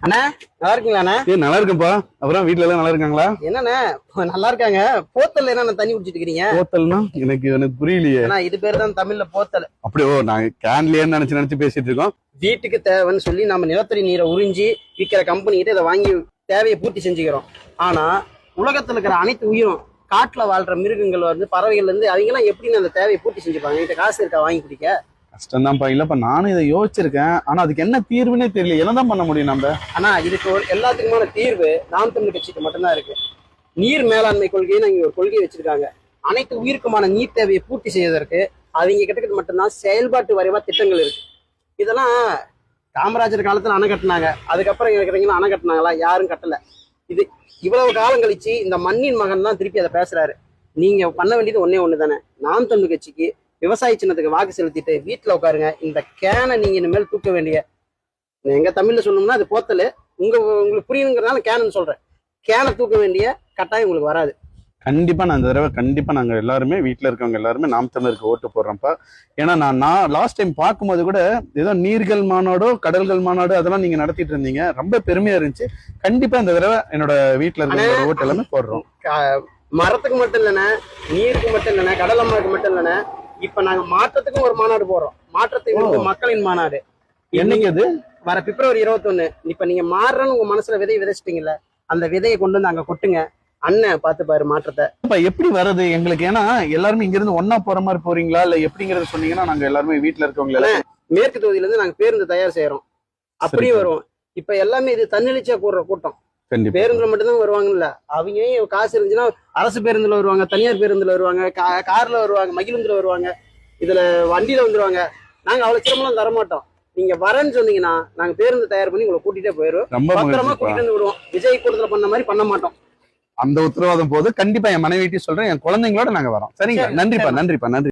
அண்ணா நல்லா இருக்கீங்களாண்ணா? நல்லா இருக்கும்பா. அப்புறம் வீட்டுல எல்லாம் நல்லா இருக்காங்களா? என்னண்ணா நல்லா இருக்காங்க. போத்தல் என்ன தண்ணி குடிச்சிட்டு இருக்கீங்க? போத்தல்னா எனக்கு புரியலையே. இது பேரு தான் தமிழ்ல போத்தல். அப்படியோ, நாங்க கேன்லயே நினைச்சு பேசிட்டு இருக்கோம். வீட்டுக்கு தேவைன்னு சொல்லி நம்ம நிலத்தடி நீரை உறிஞ்சி விற்கிற கம்பெனி கிட்ட இதை வாங்கி தேவையை பூர்த்தி செஞ்சுக்கிறோம். ஆனா உலகத்துல இருக்கிற அனைத்து உயிரும், காட்டுல வாழ்ற மிருகங்கள் பறவைகள்ல இருந்து அவங்க எல்லாம் எப்படி அந்த தேவையை பூர்த்தி செஞ்சுப்பாங்க? கிட்ட காசு இருக்கா வாங்கி குடிக்க? கஷ்டம்தான்ப்பா. இல்லப்பா, நானும் இதை யோசிச்சிருக்கேன். ஆனா அதுக்கு என்ன தீர்வுன்னே தெரியல. என்னதான் பண்ண முடியும் நம்ம? ஆனா இதுக்கு எல்லாத்துக்குமான தீர்வு நாம் தமிழ் கட்சிக்கு மட்டும்தான் இருக்கு. நீர் மேலாண்மை கொள்கைன்னு இங்க ஒரு கொள்கை வச்சிருக்காங்க. அனைத்து உயிருக்குமான நீர் தேவையை பூர்த்தி செய்வதற்கு அவங்க கிட்ட மட்டும்தான் செயல்பாட்டு வரைவா திட்டங்கள் இருக்கு. இதெல்லாம் காமராஜர் காலத்துல அணை கட்டினாங்க. அதுக்கப்புறம் இருக்கிறீங்கன்னா அணை கட்டினாங்களா? யாரும் கட்டல. இது இவ்வளவு காலம் கழிச்சு இந்த மண்ணின் மகன் தான் திருப்பி அதை பேசுறாரு. நீங்க பண்ண வேண்டியது ஒன்னே ஒண்ணு தானே. நாம் தமிழ் கட்சிக்கு விவசாய சின்னத்துக்கு வாக்கு செலுத்திட்டு வீட்டுல உட்காருங்க. இந்த கேனை நீங்க இனிமேல் தூக்க வேண்டிய, எங்க தமிழ்ல சொல்லணும்னா அது போத்தல். உங்களுக்கு புரியுங்கிறதுனால கேனன்னு சொல்றேன். கேனை தூக்க வேண்டிய கட்டாயம் உங்களுக்கு வராது. கண்டிப்பா நான் இந்த தடவை கண்டிப்பா நாங்க எல்லாருமே வீட்டுல இருக்கவங்க எல்லாருமே நாம் தமிழருக்கு ஓட்டு போடுறோம்ப்பா. ஏன்னா நான் லாஸ்ட் டைம் பார்க்கும்போது கூட ஏதோ நீர்கள் மாநாடோ கடல்கள் மாநாடோ அதெல்லாம் நீங்க நடத்திட்டு இருந்தீங்க. ரொம்ப பெருமையா இருந்துச்சு. கண்டிப்பா இந்த தடவை என்னோட வீட்டுல இருக்க ஓட்டு எல்லாமே போடுறோம். மரத்துக்கு மட்டும் இல்லைன்னா, நீருக்கு மட்டும் இல்லைன்னா, கடல் அம்மாவுக்கு மட்டும் இல்லைன்னா, இப்ப நாங்க மாற்றத்துக்கும் ஒரு மாநாடு போடுறோம். மாற்றத்தை மக்களின் மாநாடு. என்னைக்கு அது? வர பிப்ரவரி 21. இப்ப நீங்க மாறுறன்னு உங்க மனசுல விதையை விதைச்சிட்டீங்கல்ல, அந்த விதையை கொண்டு வந்து அங்க கொட்டுங்க. அண்ணன் பார்த்து பாரு மாற்றத்தை. எப்படி வருது எங்களுக்கு? ஏன்னா எல்லாருமே இங்க இருந்து ஒன்னா போற மாதிரி போறீங்களா இல்ல எப்படிங்கறத சொன்னீங்கன்னா நாங்க எல்லாருமே வீட்டுல இருக்கவங்க மேற்கு தொகுதியில இருந்து நாங்க பேருந்து தயார் செய்யறோம். அப்படியே வருவோம். இப்ப எல்லாமே இது தன்னெழுச்சியா கூடுற கூட்டம். பேருந்துல மட்டும்தான் வருவாங்கல்ல. அவங்க காசு இருந்துச்சுன்னா அரசு பேருந்துல வருவாங்க, தனியார் பேருந்துல வருவாங்க, கார்ல வருவாங்க, மகிழுந்துல வருவாங்க, இதுல வண்டியில வந்துருவாங்க. நாங்க அவ்வளவு சிரமம் தர மாட்டோம். நீங்க வரேன்னு சொன்னீங்கன்னா நாங்க பேருந்து தயார் பண்ணி உங்களை கூட்டிட்டே போயிருவோம். பத்திரமா கூட்டிட்டு வந்து விடுவோம். விஜய் கூட்டத்துல பண்ண மாதிரி பண்ண மாட்டோம். அந்த உத்தரவாதம் போது கண்டிப்பா என் மனைவிட்டு சொல்றேன். என் குழந்தைங்களோட நாங்க வரோம். சரிங்க? நன்றிப்பா. நன்றி.